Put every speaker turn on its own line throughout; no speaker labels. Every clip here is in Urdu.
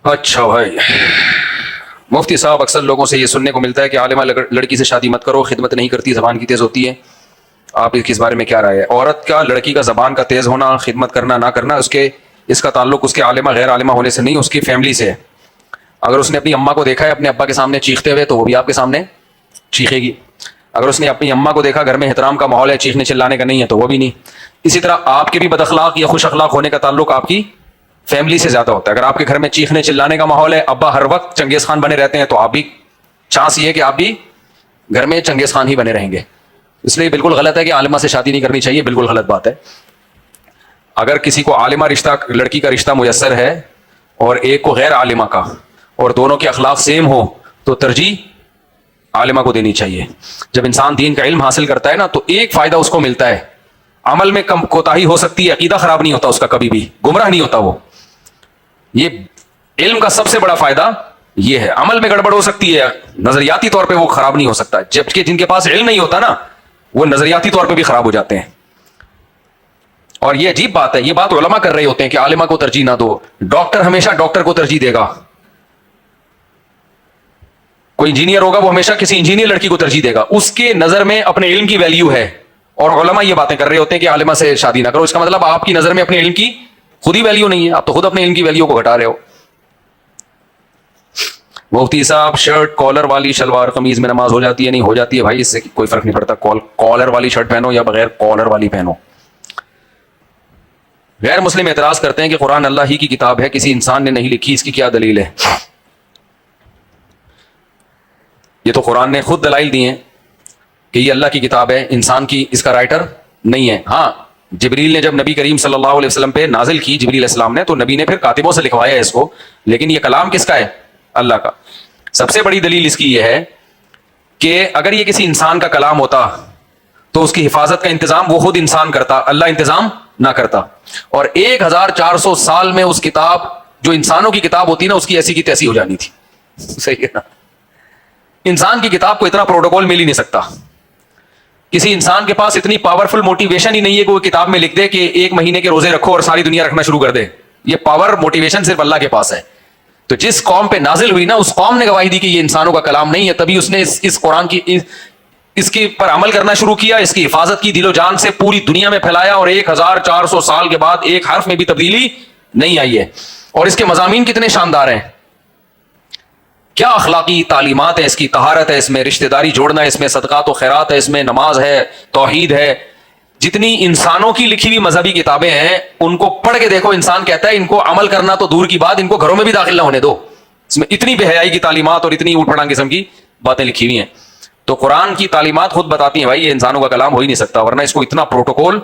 اچھا بھائی، مفتی صاحب اکثر لوگوں سے یہ سننے کو ملتا ہے کہ عالمہ لڑکی سے شادی مت کرو، خدمت نہیں کرتی، زبان کی تیز ہوتی ہے، آپ اس بارے میں کیا رائے ہے؟ عورت کا لڑکی کا زبان کا تیز ہونا، خدمت کرنا نہ کرنا، اس کا تعلق اس کے عالمہ غیر عالمہ ہونے سے نہیں، اس کی فیملی سے ہے۔ اگر اس نے اپنی اماں کو دیکھا ہے اپنے ابا کے سامنے چیختے ہوئے تو وہ بھی آپ کے سامنے چیخے گی۔ اگر اس نے اپنی اماں کو دیکھا گھر میں احترام کا ماحول ہے، چیخنے چلانے کا نہیں ہے، تو وہ بھی نہیں۔ اسی طرح آپ کے بھی بد اخلاق یا خوش اخلاق ہونے کا تعلق آپ کی فیملی سے زیادہ ہوتا ہے۔ اگر آپ کے گھر میں چیخنے چلانے کا ماحول ہے، ابا ہر وقت چنگیز خان بنے رہتے ہیں، تو آپ بھی چانس یہ ہے کہ آپ بھی گھر میں چنگیز خان ہی بنے رہیں گے۔ اس لیے بالکل غلط ہے کہ عالمہ سے شادی نہیں کرنی چاہیے، بالکل غلط بات ہے۔ اگر کسی کو عالمہ رشتہ لڑکی کا رشتہ میسر ہے اور ایک کو غیر عالمہ کا، اور دونوں کے اخلاق سیم ہو، تو ترجیح عالمہ کو دینی چاہیے۔ جب انسان دین کا علم حاصل کرتا ہے نا، تو ایک فائدہ اس کو ملتا ہے، عمل میں کم کوتاہی ہو سکتی ہے، عقیدہ خراب نہیں ہوتا اس کا، کبھی بھی گمراہ نہیں ہوتا وہ۔ یہ علم کا سب سے بڑا فائدہ یہ ہے۔ عمل میں گڑبڑ ہو سکتی ہے، نظریاتی طور پہ وہ خراب نہیں ہو سکتا، جبکہ جن کے پاس علم نہیں ہوتا نا، وہ نظریاتی طور پہ بھی خراب ہو جاتے ہیں۔ اور یہ عجیب بات ہے، یہ بات علماء کر رہے ہوتے ہیں کہ عالمہ کو ترجیح نہ دو۔ ڈاکٹر ہمیشہ ڈاکٹر کو ترجیح دے گا، کوئی انجینئر ہوگا وہ ہمیشہ کسی انجینئر لڑکی کو ترجیح دے گا، اس کے نظر میں اپنے علم کی ویلیو ہے۔ اور علماء یہ باتیں کر رہے ہوتے ہیں کہ عالمہ سے شادی نہ کرو، اس کا مطلب آپ کی نظر میں اپنے علم کی خود ہی ویلیو نہیں ہے، آپ تو خود اپنے علم کی ویلیو کو گھٹا رہے ہو۔ مفتی صاحب، شرٹ کالر والی شلوار قمیض میں نماز ہو جاتی ہے؟ نہیں ہو جاتی ہے بھائی، اس سے کوئی فرق نہیں پڑتا، کالر والی شرٹ پہنو یا بغیر کالر والی پہنو۔ غیر مسلم اعتراض کرتے ہیں کہ قرآن اللہ ہی کی کتاب ہے، کسی انسان نے نہیں لکھی، اس کی کیا دلیل ہے؟ یہ تو قرآن نے خود دلائل دی ہیں کہ یہ اللہ کی کتاب ہے، انسان کی اس کا رائٹر نہیں ہے۔ ہاں، جبریل نے جب نبی کریم صلی اللہ علیہ وسلم پہ نازل کی، جبریل علیہ السلام نے، تو نبی نے پھر کاتبوں سے لکھوایا ہے اس کو، لیکن یہ کلام کس کا ہے؟ اللہ کا۔ سب سے بڑی دلیل اس کی یہ ہے کہ اگر یہ کسی انسان کا کلام ہوتا تو اس کی حفاظت کا انتظام وہ خود انسان کرتا، اللہ انتظام نہ کرتا۔ اور 1400 سال میں اس کتاب جو انسانوں کی کتاب ہوتی نا، اس کی ایسی کی تیسی ہو جانی تھی۔ صحیح ہے نا؟ انسان کی کتاب کو اتنا پروٹوکول مل ہی نہیں سکتا، کسی انسان کے پاس اتنی پاورفل موٹیویشن ہی نہیں ہے کہ وہ کتاب میں لکھ دے کہ 1 مہینے کے روزے رکھو اور ساری دنیا رکھنا شروع کر دے۔ یہ پاور موٹیویشن صرف اللہ کے پاس ہے۔ تو جس قوم پہ نازل ہوئی نا، اس قوم نے گواہی دی کہ یہ انسانوں کا کلام نہیں ہے، تبھی اس نے اس قرآن کی اس کے پر عمل کرنا شروع کیا، اس کی حفاظت کی، دل و جان سے پوری دنیا میں پھیلایا، اور 1400 سال کے بعد ایک حرف میں بھی تبدیلی نہیں آئی ہے۔ اور اس کے مضامین کتنے شاندار ہیں، کیا اخلاقی تعلیمات ہے، اس کی طہارت ہے، اس میں رشتہ داری جوڑنا ہے، اس میں صدقات و خیرات ہے، اس میں نماز ہے، توحید ہے۔ جتنی انسانوں کی لکھی ہوئی مذہبی کتابیں ہیں، ان کو پڑھ کے دیکھو، انسان کہتا ہے ان کو عمل کرنا تو دور کی بات، ان کو گھروں میں بھی داخل نہ ہونے دو۔ اس میں اتنی بے حیائی کی تعلیمات اور اتنی اوٹ پڑانگ قسم کی باتیں لکھی ہوئی ہیں۔ تو قرآن کی تعلیمات خود بتاتی ہیں بھائی یہ انسانوں کا کلام ہو ہی نہیں سکتا، ورنہ اس کو اتنا پروٹوکول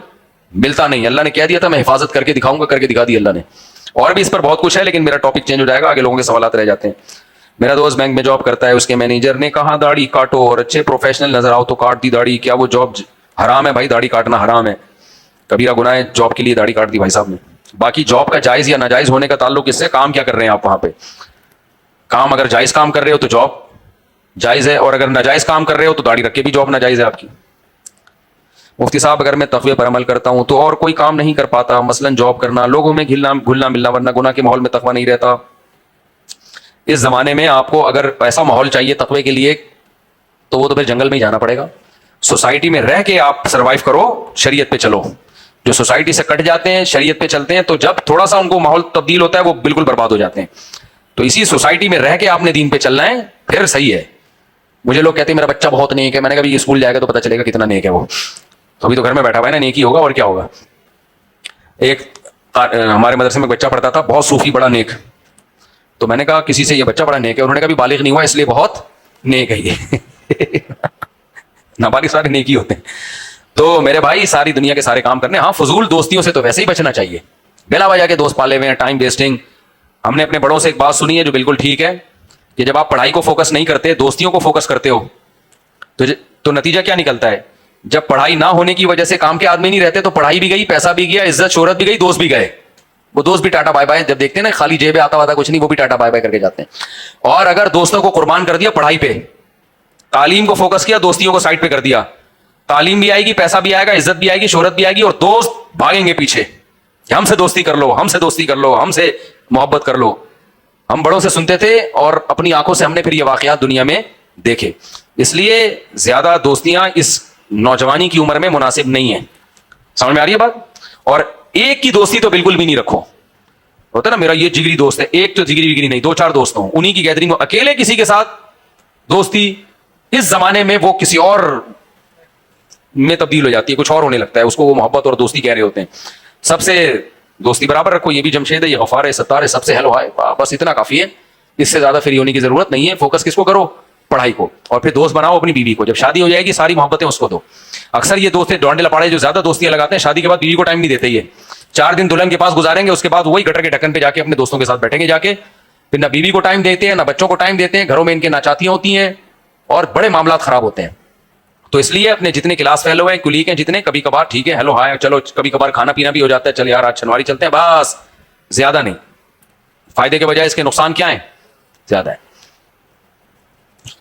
ملتا نہیں۔ اللہ نے کہہ دیا تھا میں حفاظت کر کے دکھاؤں گا، کر کے دکھا دی اللہ نے۔ اور بھی اس پر بہت کچھ ہے، لیکن میرا ٹاپک چینج ہو جائے گا، آگے لوگوں کے سوالات رہ جاتے ہیں۔ میرا دوست بینک میں جاب کرتا ہے، اس کے مینیجر نے کہا داڑھی کاٹو اور اچھے پروفیشنل نظر آؤ، تو کاٹ دی داڑھی۔ کیا وہ جاب حرام ہے؟ بھائی داڑھی کاٹنا حرام ہے، کبیرہ گناہ ہے، جاب کے لیے داڑھی کاٹ دی بھائی صاحب نے۔ باقی جاب کا جائز یا ناجائز ہونے کا تعلق اس سے کام کیا کر رہے ہیں آپ وہاں پہ۔ کام اگر جائز کام کر رہے ہو تو جاب جائز ہے، اور اگر ناجائز کام کر رہے ہو تو داڑھی رکھ کے بھی جاب ناجائز ہے آپ کی۔ مفتی صاحب، اگر میں تقوی پر عمل کرتا ہوں تو اور کوئی کام نہیں کر پاتا، مثلا جاب کرنا، لوگوں میں گھلنا ملنا، ورنہ گناہ کے ماحول میں تقوی نہیں رہتا۔ اس زمانے میں آپ کو اگر ایسا ماحول چاہیے تقوی کے لیے، تو وہ تو پھر جنگل میں ہی جانا پڑے گا۔ سوسائٹی میں رہ کے آپ سروائیو کرو، شریعت پہ چلو۔ جو سوسائٹی سے کٹ جاتے ہیں، شریعت پہ چلتے ہیں، تو جب تھوڑا سا ان کو ماحول تبدیل ہوتا ہے وہ بالکل برباد ہو جاتے ہیں۔ تو اسی سوسائٹی میں رہ کے آپ نے دین پہ چلنا ہے، پھر صحیح ہے۔ مجھے لوگ کہتے ہیں میرا بچہ بہت نیک ہے، میں نے کہا ابھی اسکول جائے گا تو پتہ چلے گا کتنا نیک ہے وہ، تو ابھی تو گھر میں بیٹھا ہوا ہے نا، نیک ہی ہوگا اور کیا ہوگا۔ ایک ہمارے مدرسے میں بچہ پڑھتا تھا، بہت صوفی، بڑا نیک۔ تو میں نے کہا کسی سے یہ بچہ بڑا نیک ہے، انہوں نے کہا ابھی بالغ نہیں ہوا اس لیے بہت نیک ہے یہ۔ نابالغ سارے نیک ہی ہوتے ہیں۔ تو میرے بھائی ساری دنیا کے سارے کام کرنے، ہاں فضول دوستیوں سے تو ویسے ہی بچنا چاہیے، بلا وجہ کے دوست پالے ہوئے ہیں، ٹائم ویسٹنگ۔ ہم نے اپنے بڑوں سے ایک بات سنی ہے جو بالکل ٹھیک ہے، کہ جب آپ پڑھائی کو فوکس نہیں کرتے، دوستیوں کو فوکس کرتے ہو، تو نتیجہ کیا نکلتا ہے؟ جب پڑھائی نہ ہونے کی وجہ سے کام کے آدمی نہیں رہتے، تو پڑھائی بھی گئی، پیسہ بھی گیا، عزت شہرت بھی گئی، دوست بھی گئے۔ وہ دوست بھی ٹاٹا بائے بائے، جب دیکھتے ہیں نا خالی جیب آتا ہوا تھا کچھ نہیں، وہ بھی ٹاٹا بائے بائے کر کے جاتے ہیں۔ اور اگر دوستوں کو قربان کر دیا پڑھائی پہ، تعلیم کو فوکس کیا، دوستیوں کو سائڈ پہ کر دیا، تعلیم بھی آئے گی، پیسہ بھی آئے گا، عزت بھی آئے گی، شہرت بھی آئے گی، اور دوست بھاگیں گے پیچھے، ہم سے دوستی کر لو، ہم سے دوستی کر لو، ہم سے محبت کر لو۔ ہم بڑوں سے سنتے تھے اور اپنی آنکھوں سے ہم نے پھر یہ واقعات دنیا میں دیکھے. اس لیے زیادہ دوستیاں اس نوجوانی کی عمر میں مناسب نہیں ہیں. سمجھ میں آ رہی ہے بات؟ اور ایک کی دوستی تو بالکل بھی نہیں رکھو. ہوتا ہے نا میرا یہ جگری دوست ہے, ایک تو جگری وگری نہیں, 2-4 دوست ہوں, انہی کی گیدرنگ. اکیلے کسی کے ساتھ دوستی اس زمانے میں وہ کسی اور میں تبدیل ہو جاتی ہے, کچھ اور ہونے لگتا ہے, اس کو وہ محبت اور دوستی کہہ رہے ہوتے ہیں. سب سے دوستی برابر رکھو, یہ بھی جمشید ہے, یہ غفار ہے, ستار ہے, سب سے ہیلو ہائے, بس اتنا کافی ہے. اس سے زیادہ فری ہونے کی ضرورت نہیں ہے. فوکس کس کو کرو؟ پڑھائی کو. اور پھر دوست بناؤ اپنی بیوی کو. جب شادی ہو جائے گی ساری محبتیں اس کو دو. اکثر یہ دوست ڈانڈے لپاڑے جو زیادہ دوستیاں لگاتے ہیں شادی کے بعد بیوی کو ٹائم نہیں دیتے. یہ 4 دن دلہن کے پاس گزاریں گے, اس کے بعد وہی گٹر کے ڈھکن پہ جا کے اپنے دوستوں کے ساتھ بیٹھیں گے جا کے. پھر نہ بیوی کو ٹائم دیتے ہیں, نہ بچوں کو ٹائم دیتے ہیں, گھروں میں ان کے ناچاتیاں ہوتی ہیں اور بڑے معاملات خراب ہوتے ہیں. تو اس لیے اپنے جتنے کلاس فیلو ہیں, کلیگ ہیں جتنے, کبھی کبھار ٹھیک ہے ہیلو ہائے, چلو کبھی کبھار کھانا پینا بھی ہو جاتا ہے, چل یار آج شنواری چلتے ہیں, بس زیادہ نہیں. فائدے کے بجائے اس کے نقصان کیا ہیں؟ زیادہ ہے.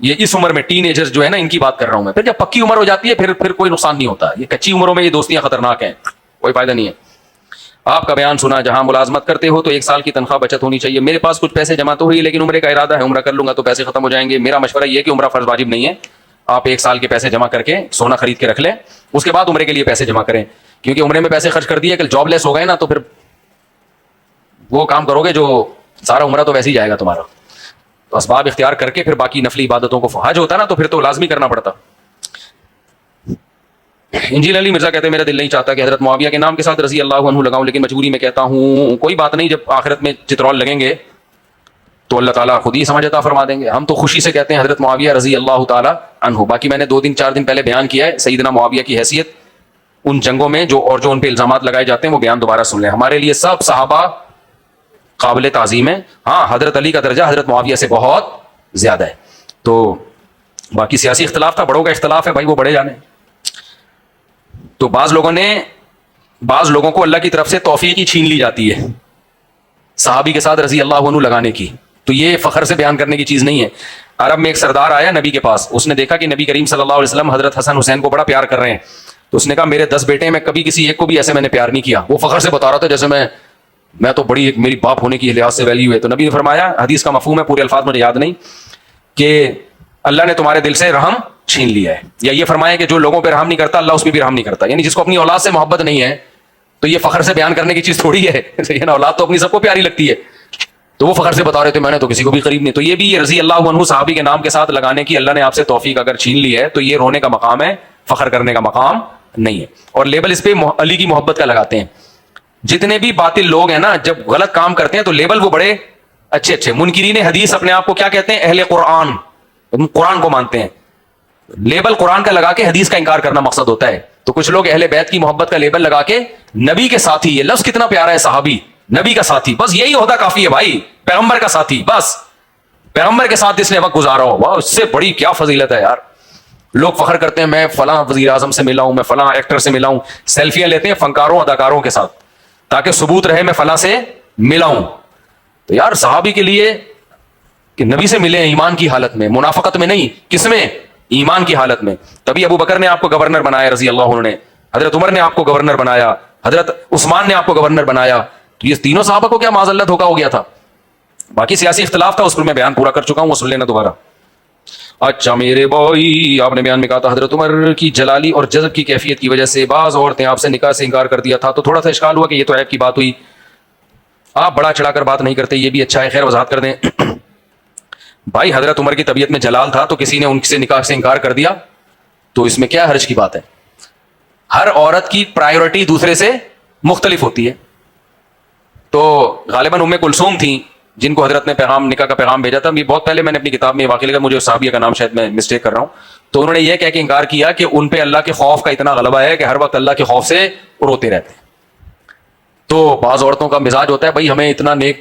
یہ اس عمر میں ٹین ایجرز جو ہے نا, ان کی بات کر رہا ہوں میں. پھر جب پکی عمر ہو جاتی ہے پھر کوئی نقصان نہیں ہوتا. یہ کچی عمروں میں یہ دوستیاں خطرناک ہیں, کوئی فائدہ نہیں ہے. آپ کا بیان سنا, جہاں ملازمت کرتے ہو تو 1 سال کی تنخواہ بچت ہونی چاہیے. میرے پاس کچھ پیسے جمع تو ہوئی, لیکن عمرے کا ارادہ ہے, عمرہ کر لوں گا تو پیسے ختم ہو جائیں گے. میرا مشورہ یہ ہے کہ عمرہ فرض واجب نہیں ہے. آپ 1 سال کے پیسے جمع کر کے سونا خرید کے رکھ لیں, اس کے بعد عمرے کے لیے پیسے جمع کریں. کیونکہ عمرے میں پیسے خرچ کر دیے, کل جاب لیس ہو گئے نا تو پھر وہ کام کرو گے جو سارا عمرہ تو ویسے ہی جائے گا تمہارا. تو اسباب اختیار کر کے پھر باقی نفلی عبادتوں کو, حج ہوتا نا تو پھر تو لازمی کرنا پڑتا. انجیل علی مرزا کہتے ہیں میرا دل نہیں چاہتا کہ حضرت معاویہ کے نام کے ساتھ رضی اللہ عنہ لگاؤں, لیکن مجبوری میں کہتا ہوں. کوئی بات نہیں, جب آخرت میں چترول لگیں گے تو اللہ تعالیٰ خود ہی سمجھ عطا فرما دیں گے. ہم تو خوشی سے کہتے ہیں حضرت معاویہ رضی اللہ تعالیٰ عنہ. باقی میں نے 2-4 دن پہلے بیان کیا ہے سیدنا معاویہ کی حیثیت ان جنگوں میں جو ان پہ الزامات لگائے جاتے ہیں, وہ بیان دوبارہ سن لیں. ہمارے لیے سب صحابہ قابل تعظیم ہے. ہاں حضرت علی کا درجہ حضرت معاویہ سے بہت زیادہ ہے. تو باقی سیاسی اختلاف تھا, بڑوں کا اختلاف ہے بھائی, وہ بڑے جانے. تو بعض لوگوں کو اللہ کی طرف سے توفیق ہی چھین لی جاتی ہے صحابی کے ساتھ رضی اللہ عنہ لگانے کی. تو یہ فخر سے بیان کرنے کی چیز نہیں ہے. عرب میں ایک سردار آیا نبی کے پاس, اس نے دیکھا کہ نبی کریم صلی اللہ علیہ وسلم حضرت حسن حسین کو بڑا پیار کر رہے ہیں. تو اس نے کہا میرے 10 بیٹے ہیں, میں کبھی کسی ایک کو بھی ایسے میں نے پیار نہیں کیا. وہ فخر سے بتا رہا تھا جیسے میں تو بڑی میری باپ ہونے کی لحاظ سے ویلیو ہے. تو نبی نے فرمایا, حدیث کا مفہوم ہے, پورے الفاظ مجھے یاد نہیں, کہ اللہ نے تمہارے دل سے رحم چھین لیا ہے. یا یہ فرمایا کہ جو لوگوں پہ رحم نہیں کرتا اللہ اس پہ بھی رحم نہیں کرتا. یعنی جس کو اپنی اولاد سے محبت نہیں ہے تو یہ فخر سے بیان کرنے کی چیز تھوڑی ہے. اولاد تو اپنی سب کو پیاری لگتی ہے, تو وہ فخر سے بتا رہے تھے میں نے تو کسی کو بھی قریب نہیں. تو یہ بھی رضی اللہ عنہ صحابی کے نام کے ساتھ لگانے کی اللہ نے آپ سے توفیق اگر چھین لی ہے تو یہ رونے کا مقام ہے, فخر کرنے کا مقام نہیں ہے. اور لیبل اس پہ علی کی محبت کا لگاتے ہیں. جتنے بھی باطل لوگ ہیں نا, جب غلط کام کرتے ہیں تو لیبل وہ بڑے اچھے منکرین حدیث اپنے آپ کو کیا کہتے ہیں؟ اہل قرآن, قرآن کو مانتے ہیں. لیبل قرآن کا لگا کے حدیث کا انکار کرنا مقصد ہوتا ہے. تو کچھ لوگ اہل بیت کی محبت کا لیبل لگا کے نبی کے ساتھی, یہ لفظ کتنا پیارا ہے, صحابی, نبی کا ساتھی, بس یہی ہوتا کافی ہے بھائی. پیغمبر کا ساتھی, بس پیغمبر کے ساتھ اس نے وقت گزارا ہو, واہ اس سے بڑی کیا فضیلت ہے یار. لوگ فخر کرتے ہیں میں فلاں وزیر اعظم سے ملا ہوں, میں فلاں ایکٹر سے ملا ہوں, سیلفیاں لیتے ہیں فنکاروں اداکاروں کے ساتھ تاکہ ثبوت رہے میں فلاں سے ملا ہوں. تو یار صحابی کے لیے کہ نبی سے ملے ایمان کی حالت میں, منافقت میں نہیں, کس میں؟ ایمان کی حالت میں. تبھی ابو بکر نے آپ کو گورنر بنایا رضی اللہ عنہ نے, حضرت عمر نے آپ کو گورنر بنایا, حضرت عثمان نے آپ کو گورنر بنایا. تو یہ تینوں صحابہ کو کیا معاذ اللہ دھوکا ہو گیا تھا. باقی سیاسی اختلاف تھا, اس پر میں بیان پورا کر چکا ہوں, وہ سن لینا دوبارہ. اچھا میرے بھائی, آپ نے بیان میں کہا تھا حضرت عمر کی جلالی اور جذب کی کیفیت کی وجہ سے بعض عورتیں آپ سے نکاح سے انکار کر دیا تھا, تو تھوڑا سا اشکال ہوا کہ یہ تو عیب کی بات ہوئی. آپ بڑا چڑھا کر بات نہیں کرتے, یہ بھی اچھا ہے, خیر وضاحت کر دیں. بھائی حضرت عمر کی طبیعت میں جلال تھا تو کسی نے ان سے نکاح سے انکار کر دیا, تو اس میں کیا حرج کی بات ہے؟ ہر عورت کی پرائیورٹی دوسرے سے مختلف ہوتی ہے. تو غالباً ام کلثوم تھیں جن کو حضرت نے نکاح کا پیغام بھیجا تھا. یہ بہت پہلے میں نے اپنی کتاب میں واقعہ لگا, مجھے صحابیہ کا نام شاید میں مسٹیک کر رہا ہوں. تو انہوں نے یہ کہہ کے انکار کیا کہ ان پہ اللہ کے خوف کا اتنا غلبہ ہے کہ ہر وقت اللہ کے خوف سے روتے رہتے ہیں. تو بعض عورتوں کا مزاج ہوتا ہے بھائی ہمیں اتنا نیک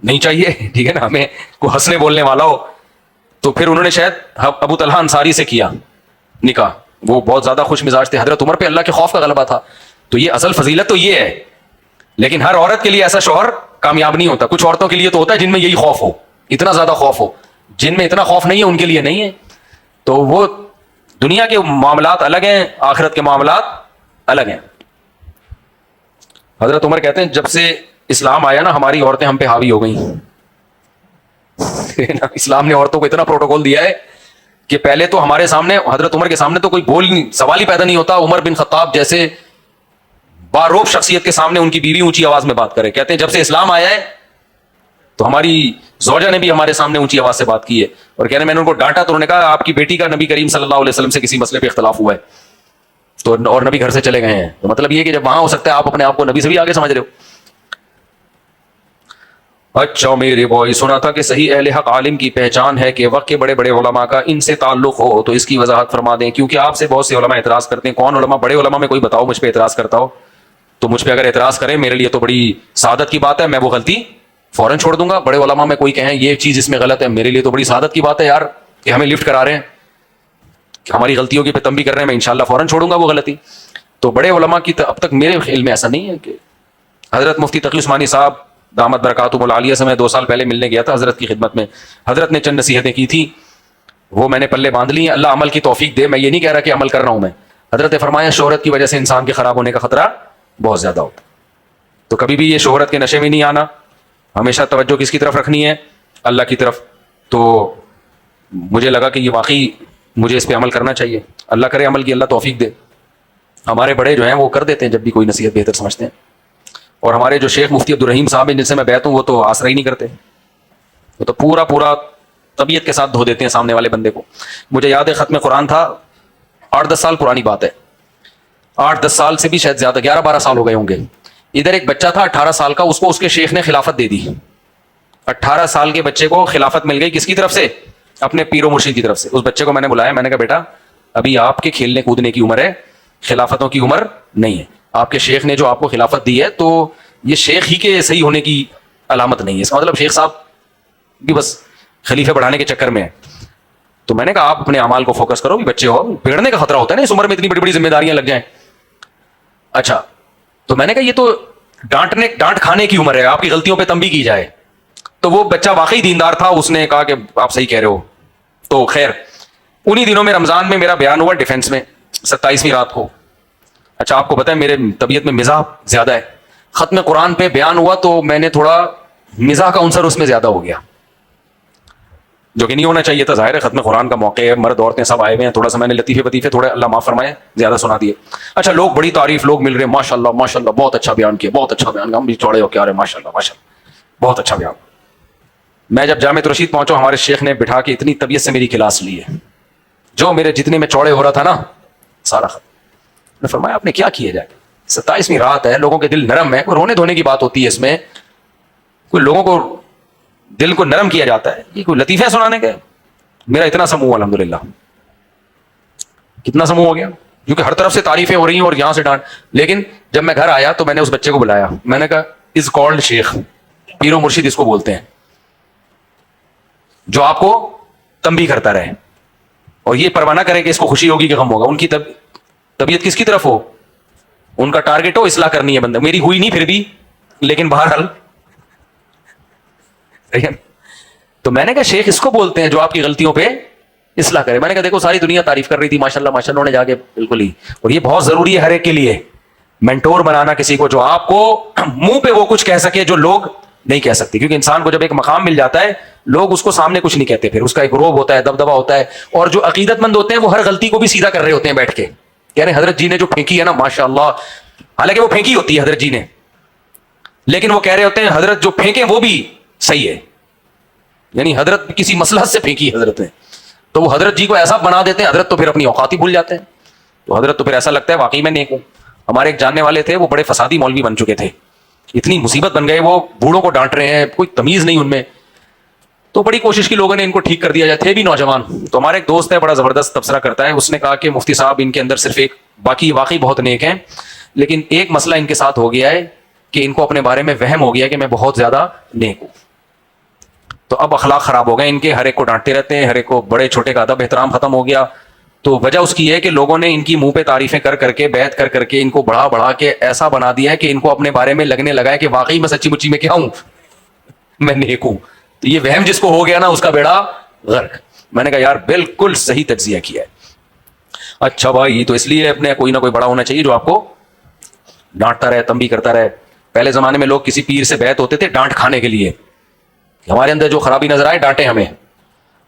نہیں چاہیے, ٹھیک ہے نا, ہمیں کوئی ہنسنے بولنے والا ہو. تو پھر انہوں نے شاید ابو طلحہ انصاری سے کیا نکاح, وہ بہت زیادہ خوش مزاج تھے, حضرت عمر پہ اللہ کے خوف کا غلبہ تھا. تو یہ اصل فضیلت تو یہ ہے, لیکن ہر عورت کے لیے ایسا شوہر کامیاب نہیں ہوتا. کچھ عورتوں کے لیے تو ہوتا ہے جن میں یہی خوف ہو, اتنا زیادہ خوف ہو. جن میں اتنا خوف نہیں ہے ان کے لیے نہیں ہے. تو وہ دنیا کے معاملات الگ ہیں, آخرت کے معاملات الگ ہیں. حضرت عمر کہتے ہیں جب سے اسلام آیا نا ہماری عورتیں ہم پہ حاوی ہو گئیں. اسلام نے عورتوں کو اتنا پروٹوکول دیا ہے کہ پہلے تو ہمارے سامنے حضرت عمر کے سامنے تو کوئی سوال ہی پیدا نہیں ہوتا. عمر بن خطاب جیسے باروب شخصیت کے سامنے ان کی بیوی اونچی آواز میں بات کرے. کہتے ہیں جب سے اسلام آیا ہے تو ہماری زوجہ نے بھی ہمارے سامنے اونچی آواز سے بات کی ہے. اور کہنے میں نے ان کو ڈانٹا تو انہوں نے کہا آپ کی بیٹی کا نبی کریم صلی اللہ علیہ وسلم سے کسی مسئلے پہ اختلاف ہوا ہے تو اور نبی گھر سے چلے گئے ہیں. تو مطلب یہ کہ جب وہاں ہو سکتا ہے آپ اپنے آپ کو نبی سے بھی آگے سمجھ رہے ہو. اچھا میرے بھائی سنا تھا کہ صحیح اہل حق عالم کی پہچان ہے کہ وقت کے بڑے بڑے علماء کا ان سے تعلق ہو, تو اس کی وضاحت فرما دیں کیونکہ آپ سے بہت سے علماء اعتراض کرتے ہیں. کون علماء؟ بڑے علماء میں کوئی بتاؤ مجھ پہ اعتراض کرتا ہو تو مجھ پہ اگر اعتراض کرے میرے لیے تو بڑی سعادت کی بات ہے, میں وہ غلطی فوراً چھوڑ دوں گا. بڑے علماء میں کوئی کہیں یہ چیز اس میں غلط ہے, میرے لیے تو بڑی سعادت کی بات ہے یار کہ ہمیں لفٹ کرا رہے ہیں, کہ ہماری غلطیوں کی پہ تنبیہ کر رہے ہیں, میں انشاءاللہ فوراً چھوڑوں گا وہ غلطی. تو بڑے علماء کی اب تک میرے علم میں ایسا نہیں ہے کہ حضرت مفتی تقی عثمانی صاحب دامت برکاتہم العالیہ سے میں 2 سال پہلے ملنے گیا تھا حضرت کی خدمت میں. حضرت نے چند نصیحتیں کی تھی وہ میں نے پلے باندھ لی ہیں. اللہ عمل کی توفیق دے. میں یہ نہیں کہہ رہا کہ عمل کر رہا ہوں میں. حضرت نے فرمایا شہرت کی وجہ سے انسان کے خراب ہونے کا خطرہ بہت زیادہ ہوتا ہے, تو کبھی بھی یہ شہرت کے نشے میں نہیں آنا, ہمیشہ توجہ کس کی طرف رکھنی ہے؟ اللہ کی طرف. تو مجھے لگا کہ یہ واقعی مجھے اس پہ عمل کرنا چاہیے. اللہ کرے عمل کی اللہ توفیق دے. ہمارے بڑے جو ہیں وہ کر دیتے ہیں جب بھی کوئی نصیحت بہتر سمجھتے ہیں, اور ہمارے جو شیخ مفتی عبدالرحیم صاحب ہیں جن سے میں بیعت ہوں وہ تو آسرا ہی نہیں کرتے, وہ تو پورا طبیعت کے ساتھ دھو دیتے ہیں سامنے والے بندے کو. مجھے یاد ہے ختم قرآن تھا 8-10 سال پرانی بات ہے, 8-10 سال سے بھی شاید زیادہ 11-12 سال ہو گئے ہوں گے. ادھر ایک بچہ تھا 18 سال کا, اس کو اس کے شیخ نے خلافت دے دی. 18 سال کے بچے کو خلافت مل گئی, کس کی طرف سے؟ اپنے پیر و مرشد کی طرف سے. اس بچے کو میں نے بلایا, میں نے کہا بیٹا ابھی آپ کے کھیلنے کودنے کی عمر ہے, خلافتوں کی عمر نہیں ہے. آپ کے شیخ نے جو آپ کو خلافت دی ہے تو یہ شیخ ہی کے صحیح ہونے کی علامت نہیں ہے, اس کا مطلب شیخ صاحب بھی بس خلیفے بڑھانے کے چکر میں ہے. تو میں نے کہا آپ اپنے اعمال کو فوکس کرو, بھی بچے ہو, بگڑنے کا خطرہ ہوتا ہے نا اس عمر میں, اتنی بڑی بڑی ذمہ داریاں لگ جائیں. اچھا تو میں نے کہا یہ تو ڈانٹ کھانے کی عمر ہے, آپ کی غلطیوں پہ تنبیہ کی جائے. تو وہ بچہ واقعی دیندار تھا, اس نے کہا کہ آپ صحیح کہہ رہے ہو. تو خیر انہی دنوں میں رمضان میں میرا بیان ہوا ڈیفینس میں 27ویں رات کو. اچھا آپ کو پتہ ہے میرے طبیعت میں مزاح زیادہ ہے, ختم قرآن پہ بیان ہوا تو میں نے تھوڑا مزاح کا عنصر اس میں زیادہ ہو گیا, جو کہ نہیں ہونا چاہیے تھا. ظاہر ہے ختم قرآن کا موقع ہے, مرد عورتیں سب آئے ہوئے ہیں, تھوڑا سا میں نے لطیفے بطیفے تھوڑے اللہ معاف فرمائے زیادہ سنا دیے. اچھا لوگ بڑی تعریف, لوگ مل رہے ہیں ماشاءاللہ ماشاءاللہ بہت اچھا بیان کیا, بہت اچھا بیان, ہم بھی چوڑے ہو کے آ رہے ہیں ماشاءاللہ ماشاءاللہ بہت اچھا بیان. میں جب جامع رشید پہنچا ہمارے شیخ نے بٹھا کے اتنی طبیعت سے میری کلاس لی ہے, جو میرے جتنے میں چوڑے ہو رہا تھا نا سارا ختم. نے فرمایا آپ نے کیا کیا جائے, 27ویں رات ہے, لوگوں کے دل نرم ہے, کوئی رونے دھونے کی بات ہوتی ہے اس میں, کوئی لوگوں کو دل کو نرم کیا جاتا ہے, یہ کوئی لطیفہ سنانے کا. میرا اتنا سموہ الحمدللہ, کتنا سموہ ہو گیا, کیونکہ ہر طرف سے تعریفیں ہو رہی ہیں اور یہاں سے ڈانٹ. لیکن جب میں گھر آیا تو میں نے اس بچے کو بلایا, میں نے کہا از کالڈ شیخ, پیر و مرشد اس کو بولتے ہیں, جو آپ کو تنبیہ کرتا رہے اور یہ پرواہ نہ کرے کہ اس کو خوشی ہوگی کہ غم ہوگا. ان کی طبیعت کس کی طرف ہو, ان کا ٹارگٹ ہو اصلاح کرنی ہے بندہ. میری ہوئی نہیں پھر بھی, لیکن بہرحال. تو میں نے کہا شیخ اس کو بولتے ہیں جو آپ کی غلطیوں پہ اصلاح کرے. میں نے کہا دیکھو ساری دنیا تعریف کر رہی تھی ماشاءاللہ ماشاءاللہ, انہوں نے جا کے بالکل ہی, اور یہ بہت ضروری ہے ہر ایک کے لیے مینٹور بنانا کسی کو جو آپ کو منہ پہ وہ کچھ کہہ سکے جو لوگ نہیں کہہ سکتے. کیونکہ انسان کو جب ایک مقام مل جاتا ہے لوگ اس کو سامنے کچھ نہیں کہتے, پھر اس کا ایک روب ہوتا ہے, دبدبا ہوتا ہے. اور جو عقیدت مند ہوتے ہیں وہ ہر غلطی کو بھی سیدھا کر رہے ہوتے ہیں بیٹھ کے, کہہ رہے ہیں حضرت جی نے جو پھینکی ہے نا ماشاءاللہ, حالانکہ وہ پھینکی ہوتی ہے حضرت جی نے, لیکن وہ کہہ رہے ہوتے ہیں حضرت جو پھینکے وہ بھی صحیح ہے, یعنی حضرت کسی مصلحت سے پھینکی حضرت نے, تو وہ حضرت جی کو ایسا بنا دیتے ہیں, حضرت تو پھر اپنی اوقات ہی بھول جاتے ہیں. تو حضرت تو پھر ایسا لگتا ہے واقعی میں نیک ہوں. ہمارے ایک جاننے والے تھے, وہ بڑے فسادی مولوی بن چکے تھے, اتنی مصیبت بن گئے, وہ بوڑھوں کو ڈانٹ رہے ہیں, کوئی تمیز نہیں ان میں. تو بڑی کوشش کی لوگوں نے ان کو ٹھیک کر دیا جائے, تھے بھی نوجوان. تو ہمارا ایک دوست ہے بڑا زبردست تبصرہ کرتا ہے, اس نے کہا کہ مفتی صاحب ان کے اندر صرف ایک, باقی واقعی بہت نیک ہیں, لیکن ایک مسئلہ ان کے ساتھ ہو گیا ہے کہ ان کو اپنے بارے میں وہم ہو گیا کہ میں بہت زیادہ نیک ہوں. تو اب اخلاق خراب ہو گئے ان کے, ہر ایک کو ڈانٹتے رہتے ہیں, ہر ایک کو, بڑے چھوٹے کا ادب احترام ختم ہو گیا. تو وجہ اس کی یہ ہے کہ لوگوں نے ان کی منہ پہ تعریفیں کر کر کے, بیعت کر کر کے ان کو بڑھا کے ایسا بنا دیا ہے کہ ان کو اپنے بارے میں لگنے لگا ہے کہ واقعی میں سچی مچی میں کیا ہوں, میں نیک ہوں. تو یہ وہم جس کو ہو گیا نا اس کا بیڑا غرق. میں نے کہا یار بالکل صحیح تجزیہ کیا ہے. اچھا بھائی, تو اس لیے اپنے کوئی نہ کوئی بڑا ہونا چاہیے جو آپ کو ڈانٹتا رہے, تنبیہ کرتا رہے. پہلے زمانے میں لوگ کسی پیر سے بیعت ہوتے تھے ڈانٹ کھانے کے لیے, ہمارے اندر جو خرابی نظر آئے ڈانٹے ہمیں.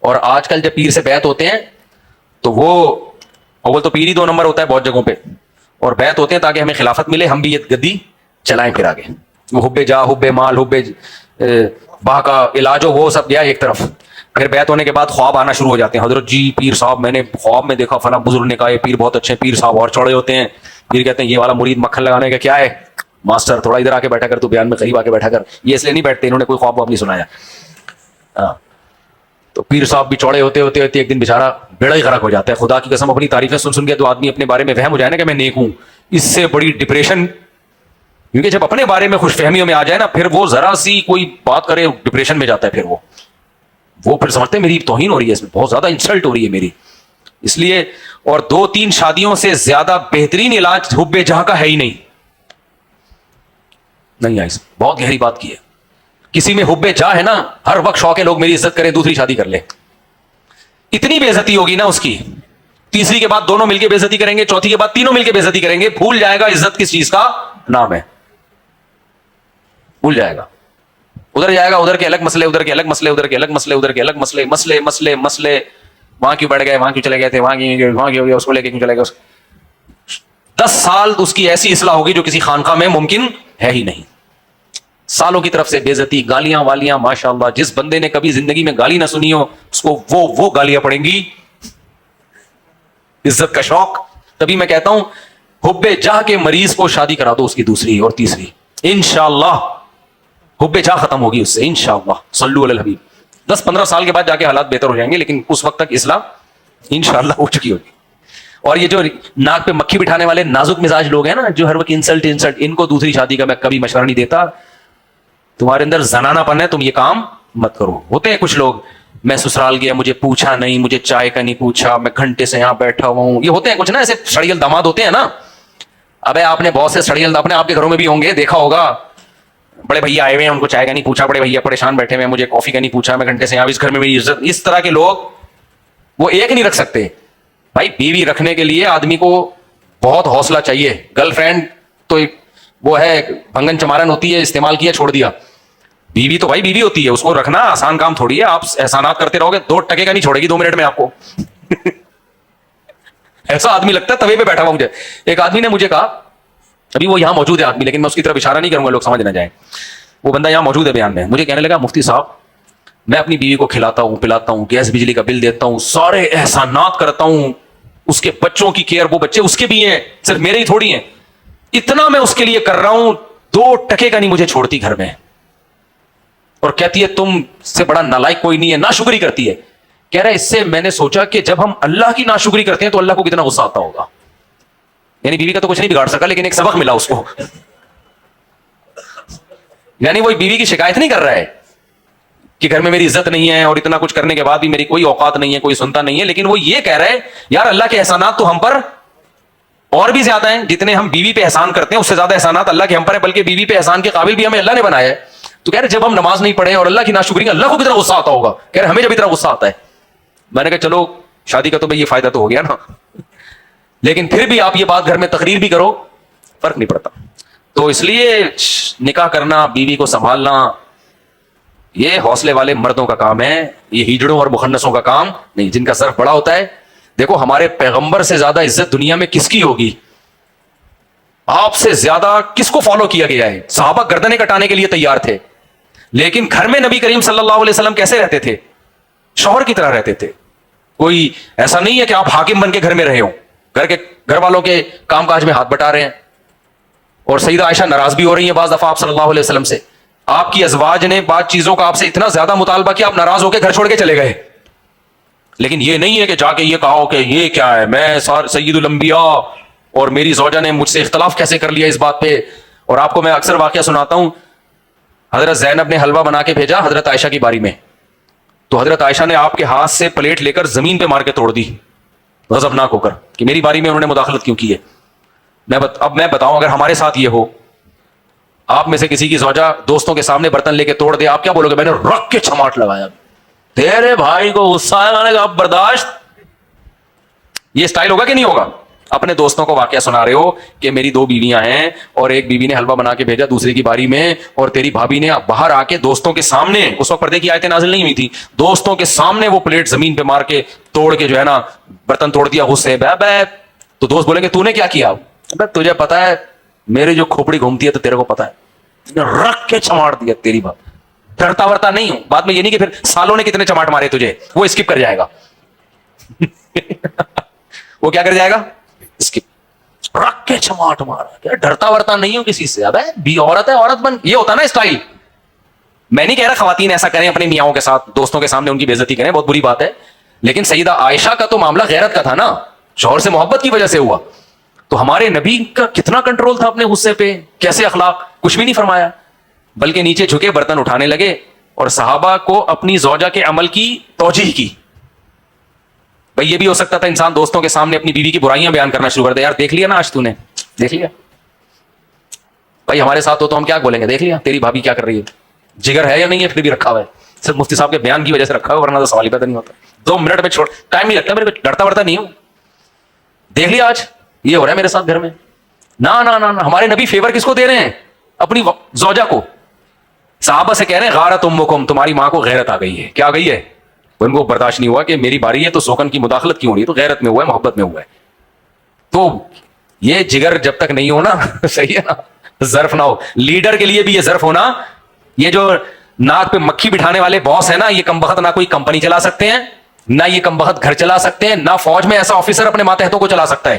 اور آج کل جب پیر سے بیعت ہوتے ہیں تو وہ اول تو پیر ہی 2 نمبر ہوتا ہے بہت جگہوں پہ, اور بیعت ہوتے ہیں تاکہ ہمیں خلافت ملے, ہم بھی یہ گدی چلائیں پھر آگے. وہ حب جا, حب مال, حب باہ کا علاج ہو, وہ سب گیا ایک طرف. پھر بیعت ہونے کے بعد خواب آنا شروع ہو جاتے ہیں, حضرت جی پیر صاحب میں نے خواب میں دیکھا فلاں بزرگ نے کہا یہ پیر بہت اچھے, پیر صاحب اور چوڑے ہوتے ہیں. پیر کہتے ہیں یہ والا مرید مکھن لگانے کا کیا ہے ماسٹر, تھوڑا ادھر آ کے بیٹھا کر, تو بیان میں قریب آ کے بیٹھا کر. یہ اس لیے نہیں بیٹھتے, انہوں نے کوئی خواب واب نہیں سنایا. تو پیر صاحب بھی چوڑے ہوتے ہوتے ہوتے ایک دن بیچارہ بیڑا ہی غرق ہو جاتا ہے. خدا کی قسم اپنی تعریفیں سن سن کے تو آدمی اپنے بارے میں وہم ہو جائے نا کہ میں نیک ہوں, اس سے بڑی ڈپریشن. کیونکہ جب اپنے بارے میں خوش فہمیوں میں آ جائے نا, پھر وہ ذرا سی کوئی بات کرے ڈپریشن میں جاتا ہے. پھر وہ پھر سمجھتے ہیں میری توہین ہو رہی ہے, اس میں بہت زیادہ انسلٹ ہو رہی ہے میری. اس لیے اور 2-3 شادیوں سے زیادہ بہترین علاج حب جہاں کا ہے ہی نہیں. نہیں آئی, بہت گہری بات کی ہے. کسی میں حب جاہ ہے نا, ہر وقت شوق ہے لوگ میری عزت کریں, دوسری شادی کر لیں. اتنی بے عزتی ہوگی نا اس کی, تیسری کے بعد دونوں مل کے بے عزتی کریں گے, چوتھی کے بعد تینوں مل کے بے عزتی کریں گے. بھول جائے گا عزت کس چیز کا نام ہے, بھول جائے گا. ادھر جائے گا, ادھر کے الگ مسئلے, ادھر کے الگ مسئلے, ادھر کے الگ مسئلے, ادھر کے الگ مسئلے, مسئلے مسئلے مسئلے. وہاں کیوں بیٹھ گئے, وہاں کیوں چلے گئے تھے, وہاں کیوں گیا, اس کو لے کے کیوں چلے گئے. 10 سال اس کی ایسی اصلاح ہوگی جو کسی خانقاہ میں ممکن ہے ہی نہیں. سالوں کی طرف سے بے عزتی, گالیاں والیاں. ماشاء اللہ, جس بندے نے کبھی زندگی میں گالی نہ سنی ہو اس کو وہ گالیاں پڑیں گی. عزت کا شوق. تبھی میں کہتا ہوں حب جاہ کے مریض کو شادی کرا دو, اس کی دوسری اور تیسری, انشاءاللہ حب جاہ ختم ہوگی اس سے انشاءاللہ. صلو علی الحبیب. 10-15 سال کے بعد جا کے حالات بہتر ہو جائیں گے, لیکن اس وقت تک اصلاح انشاءاللہ ہو چکی ہوگی. اور یہ جو ناک پہ مکھی بٹھانے والے نازک مزاج لوگ ہیں نا, جو ہر وقت انسلٹ, ان کو دوسری شادی کا میں کبھی مشورہ نہیں دیتا. تمہارے اندر زنانہ پن ہے, تم یہ کام مت کرو. ہوتے ہیں کچھ لوگ, میں سسرال گیا مجھے پوچھا نہیں, مجھے چائے کا نہیں پوچھا, میں گھنٹے سے یہاں بیٹھا ہوا ہوں. یہ ہوتے ہیں کچھ نا ایسے سڑیل داماد ہوتے ہیں نا. ابے آپ نے بہت سے سڑیل اپنے آپ کے گھروں میں بھی ہوں گے, دیکھا ہوگا. بڑے بھیا آئے ہوئے ہیں, ان کو چائے کا نہیں پوچھا, بڑے بھیا پریشان بیٹھے ہوئے ہیں, مجھے کافی کا نہیں پوچھا, میں گھنٹے سے یہاں, اس گھر میں میری عزت. اس طرح کے لوگ وہ ایک نہیں رکھ سکتے. بھائی بیوی رکھنے کے لیے آدمی کو بہت حوصلہ چاہیے. گرل فرینڈ تو وہ ہے بھنگن چمارن ہوتی ہے, استعمال کیا چھوڑ دیا. بیوی تو بھائی بیوی ہوتی ہے, اس کو رکھنا آسان کام تھوڑی ہے. آپ احسانات کرتے رہو گے, 2 ٹکے کا نہیں چھوڑے گی 2 منٹ میں آپ کو. ایسا آدمی لگتا ہے توے پہ بیٹھا ہوا. مجھے ایک آدمی نے مجھے کہا, ابھی وہ یہاں موجود ہے آدمی, لیکن میں اس کی طرف اشارہ نہیں کروں گا, لوگ سمجھ نہ جائیں. وہ بندہ یہاں موجود ہے بیان میں. مجھے کہنے لگا مفتی صاحب میں اپنی بیوی کو کھلاتا ہوں, پلاتا ہوں, گیس بجلی کا بل دیتا ہوں, سارے احسانات کرتا ہوں, اس کے بچوں کی کیئر, وہ بچے اس کے بھی ہیں, صرف میرے ہی تھوڑی ہیں, اتنا میں اس کے لیے کر رہا ہوں, 2 ٹکے کا نہیں مجھے چھوڑتی گھر میں. اور کہتی ہے تم سے بڑا نالائق کوئی نہیں ہے, ناشکری کرتی ہے. کہہ رہا ہے اس سے میں نے سوچا کہ جب ہم اللہ کی ناشکری کرتے ہیں تو اللہ کو کتنا غصہ آتا ہوگا. یعنی بیوی کا تو کچھ نہیں بگاڑ سکا, لیکن ایک سبق ملا اس کو. یعنی وہ بیوی کی شکایت نہیں کر رہا ہے کہ گھر میں میری عزت نہیں ہے اور اتنا کچھ کرنے کے بعد بھی میری کوئی اوقات نہیں ہے, کوئی سنتا نہیں ہے, لیکن وہ یہ کہہ رہا ہے یار اللہ کے احسانات تو ہم پر اور بھی زیادہ ہیں. جتنے ہم بیوی پہ احسان کرتے ہیں اس سے زیادہ احسانات اللہ کے ہم پر ہے, بلکہ بیوی پہ احسان کے قابل بھی ہمیں اللہ نے بنایا ہے. تو کہہ رہے جب ہم نماز نہیں پڑھیں اور اللہ کی ناشکری کریں, اللہ کو کتنا غصہ آتا ہوگا. کہہ رہے ہمیں جب اتنا غصہ آتا ہے. میں نے کہا چلو شادی کا تو بھائی یہ فائدہ تو ہو گیا نا, لیکن پھر بھی آپ یہ بات گھر میں تقریر بھی کرو, فرق نہیں پڑتا. تو اس لیے نکاح کرنا, بیوی کو سنبھالنا, یہ حوصلے والے مردوں کا کام ہے, یہ ہجڑوں اور مخنثوں کا کام نہیں, جن کا صرف بڑا ہوتا ہے. دیکھو ہمارے پیغمبر سے زیادہ عزت دنیا میں کس کی ہوگی؟ آپ سے زیادہ کس کو فالو کیا گیا ہے؟ صحابہ گردنیں کٹانے کے لیے تیار تھے, لیکن گھر میں نبی کریم صلی اللہ علیہ وسلم کیسے رہتے تھے؟ شوہر کی طرح رہتے تھے. کوئی ایسا نہیں ہے کہ آپ حاکم بن کے گھر میں رہے ہوں, گھر والوں کے کام کاج میں ہاتھ بٹا رہے ہیں. اور سیدہ عائشہ ناراض بھی ہو رہی ہیں بعض دفعہ آپ صلی اللہ علیہ وسلم سے. آپ کی ازواج نے بعض چیزوں کا آپ سے اتنا زیادہ مطالبہ کیا, آپ ناراض ہو کے گھر چھوڑ کے چلے گئے. لیکن یہ نہیں ہے کہ جا کے یہ کہا کہ یہ کیا ہے, میں سید الانبیاء اور میری زوجہ نے مجھ سے اختلاف کیسے کر لیا اس بات پہ. اور آپ کو میں اکثر واقعہ سناتا ہوں, حضرت زینب نے حلوہ بنا کے بھیجا حضرت عائشہ کی باری میں, تو حضرت عائشہ نے آپ کے ہاتھ سے پلیٹ لے کر زمین پہ مار کے توڑ دی, غضبناک ہو کر کہ میری باری میں انہوں نے مداخلت کیوں کی ہے. اب میں بتاؤں اگر ہمارے ساتھ یہ ہو, آپ میں سے کسی کی زوجہ دوستوں کے سامنے برتن لے کے توڑ دے, آپ کیا بولو گے؟ میں نے رکھ کے چھماٹ لگایا, تیرے بھائی کو غصہ ہے, اب برداشت. یہ اسٹائل ہوگا کہ نہیں ہوگا؟ اپنے دوستوں کو واقعہ سنا رہے ہو کہ میری 2 بیویاں ہیں اور ایک بیوی نے حلوہ بنا کے بھیجا دوسری کی باری میں, اور تیری بھابھی نے باہر آ کے دوستوں کے سامنے, اس وقت پردے کی آیتیں نازل نہیں ہوئی تھی, دوستوں کے سامنے وہ پلیٹ زمین پہ مار کے توڑ کے جو ہے نا برتن توڑ دیا غصے بے, تو دوست بولیں گے تو نے کیا کیا؟ تجھے پتا ہے میری جو کھوپڑی گھومتی ہے تو تیرے کو پتا ہے, رکھ کے چماڑ دیا تیری بات. ڈرتا ورتا نہیں ہوں, بعد میں یہ نہیں کہ پھر سالوں نے کتنے چماٹ مارے تجھے, وہ اسکپ کر جائے گا. وہ کیا کر جائے گا؟ اسکپ. رکھ کے چماٹ مارا, کیا ڈرتا ورتا نہیں ہوں کسی سے؟ ابے بھی عورت ہے, عورت بن. یہ ہوتا نا اسٹائل. میں نہیں کہہ رہا خواتین ایسا کریں اپنے میاں کے ساتھ, دوستوں کے سامنے ان کی بے عزتی کریں, بہت بری بات ہے. لیکن سیدہ عائشہ کا تو معاملہ غیرت کا تھا نا, شوہر سے محبت کی وجہ سے ہوا. تو ہمارے نبی کا کتنا کنٹرول تھا اپنے غصے پہ, کیسے اخلاق, کچھ بھی نہیں فرمایا, بلکہ نیچے جھکے برتن اٹھانے لگے اور صحابہ کو اپنی زوجہ کے عمل کی توجیح کی. بھائی یہ بھی ہو سکتا تھا انسان دوستوں کے سامنے اپنی بیوی کی برائیاں بیان کرنا شروع کر دے, یار دیکھ لیا نا آج تو نے, دیکھ لیا. بھائی ہمارے ساتھ ہو تو ہم کیا بولیں گے, دیکھ لیا تیری بھابھی کیا کر رہی ہے, جگر ہے یا نہیں ہے, پھر بھی رکھا ہوا ہے, صرف مفتی صاحب کے بیان کی وجہ سے رکھا ہوا, ورنہ تو سوال ہی پیدا نہیں ہوتا. 2 منٹ میں چھوڑ, ٹائم نہیں لگتا میرے کو, ڈرتا ورتا نہیں ہوں. دیکھ لیا آج یہ ہو رہا ہے میرے ساتھ گھر میں. نہ نہ نہ, ہمارے نبی فیور کس کو دے رہے ہیں؟ اپنی زوجہ کو. صحابہ سے کہہ رہے ہیں غارت امکم, تمہاری ماں کو غیرت آ گئی ہے. کیا آ گئی ہے؟ ان کو برداشت نہیں ہوا کہ میری باری ہے تو سوکن کی مداخلت کیوں ہو رہی ہے, تو غیرت میں ہوا ہے, محبت میں ہوا ہے. تو یہ جگر جب تک نہیں ہونا, صحیح ہے نا, ظرف نہ ہو. لیڈر کے لیے بھی یہ ظرف ہونا. یہ جو ناک پہ مکھی بٹھانے والے باس ہیں نا, یہ کم بخت نہ کوئی کمپنی چلا سکتے ہیں, نہ یہ کم بخت گھر چلا سکتے ہیں, نہ فوج میں ایسا آفیسر اپنے ماتحتوں کو چلا سکتا ہے.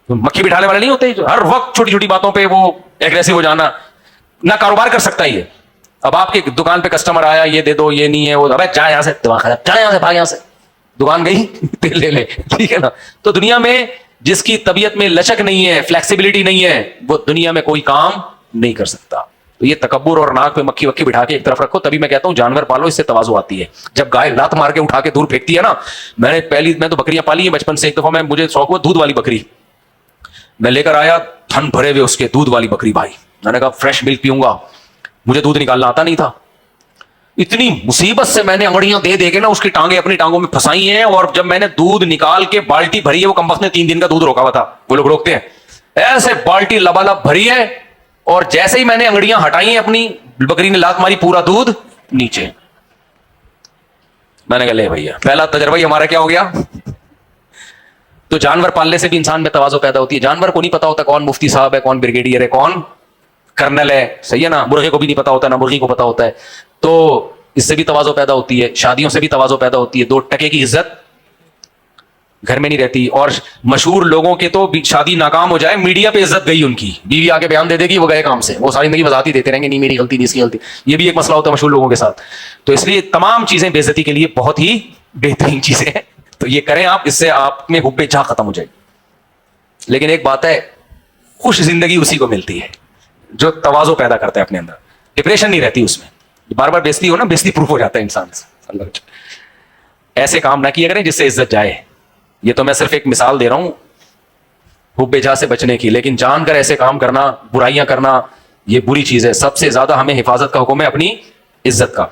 مکھی بٹھانے والے نہیں ہوتے جو ہر وقت چھوٹی چھوٹی باتوں پہ وہ ایگریسو ہو جانا. نہ کاروبار کر سکتا ہے یہ. اب آپ کی دکان پہ کسٹمر آیا, یہ دے دو, یہ نہیں ہے, وہ ابے چائے یہاں سے, چائے یہاں سے, بھاگ یہاں سے, دکان گئی تیل لے لے, ٹھیک ہے نا. تو دنیا میں جس کی طبیعت میں لچک نہیں ہے, فلیکسیبلٹی نہیں ہے, وہ دنیا میں کوئی کام نہیں کر سکتا. تو یہ تکبر اور ناک پہ مکھی وکھی بٹھا کے ایک طرف رکھو. تبھی میں کہتا ہوں جانور پالو, اس سے تواضع آتی ہے. جب گائے لات مار کے اٹھا کے دور پھینکتی ہے نا, میں تو بکریاں پالی ہیں بچپن سے. ایک دفعہ مجھے شوق ہوا دودھ والی بکری, میں لے کر آیا تھن بھرے ہوئے اس کے, دودھ والی بکری. بھائی میں نے کہا فریش ملک پیوں گا, مجھے دودھ نکالنا آتا نہیں تھا. اتنی مصیبت سے میں نے انگڑیاں دے دے کے نا اس کی ٹانگیں اپنی ٹانگوں میں پھنسائی ہیں, اور جب میں نے دودھ نکال کے بالٹی بھری ہے, وہ کمبخت نے 3 دن کا دودھ روکا ہوا تھا, وہ لوگ روکتے ہیں ایسے, بالٹی لبالب بھری ہے, اور جیسے ہی میں نے انگڑیاں ہٹائی ہیں اپنی, بکری نے لات ماری, پورا دودھ نیچے. میں نے کہا لے بھیا, پہلا تجربہ ہی ہمارا کیا ہو گیا. تو جانور پالنے سے بھی انسان میں تواضع پیدا ہوتی ہے. جانور کو نہیں پتا ہوتا کون مفتی صاحب ہے, کون بریگیڈیئر ہے, کون کرنل ہے, صحیح ہے نا. مرغے کو بھی نہیں پتا ہوتا, نہ مرغی کو پتا ہوتا ہے. تو اس سے بھی تواضع پیدا ہوتی ہے. شادیوں سے بھی تواضع پیدا ہوتی ہے. 2 ٹکے کی عزت گھر میں نہیں رہتی. اور مشہور لوگوں کے تو شادی ناکام ہو جائے, میڈیا پہ عزت گئی ان کی, بیوی آ کے بیان دے دے گی وہ گئے کام سے, وہ ساری زندگی وضاحت ہی دیتے رہیں گے, نہیں میری غلطی, نہیں اس کی غلطی. یہ بھی ایک مسئلہ ہوتا ہے مشہور لوگوں کے ساتھ. تو اس لیے تمام چیزیں بے عزتی کے لیے بہت ہی بہترین چیزیں ہیں. تو یہ کریں آپ, اس سے آپ میں حب جاں ختم ہو جائے. لیکن ایک بات ہے, خوش زندگی اسی کو ملتی ہے جو تواضع پیدا کرتا ہے اپنے اندر. ڈپریشن نہیں رہتی اس میں. بار بار بےزتی ہو نا, بےزتی پروف ہو جاتا ہے انسان سے. ایسے کام نہ کیا کریں جس سے عزت جائے. یہ تو میں صرف ایک مثال دے رہا ہوں حب جاں سے بچنے کی, لیکن جان کر ایسے کام کرنا, برائیاں کرنا, یہ بری چیز ہے. سب سے زیادہ ہمیں حفاظت کا حکم ہے اپنی عزت کا.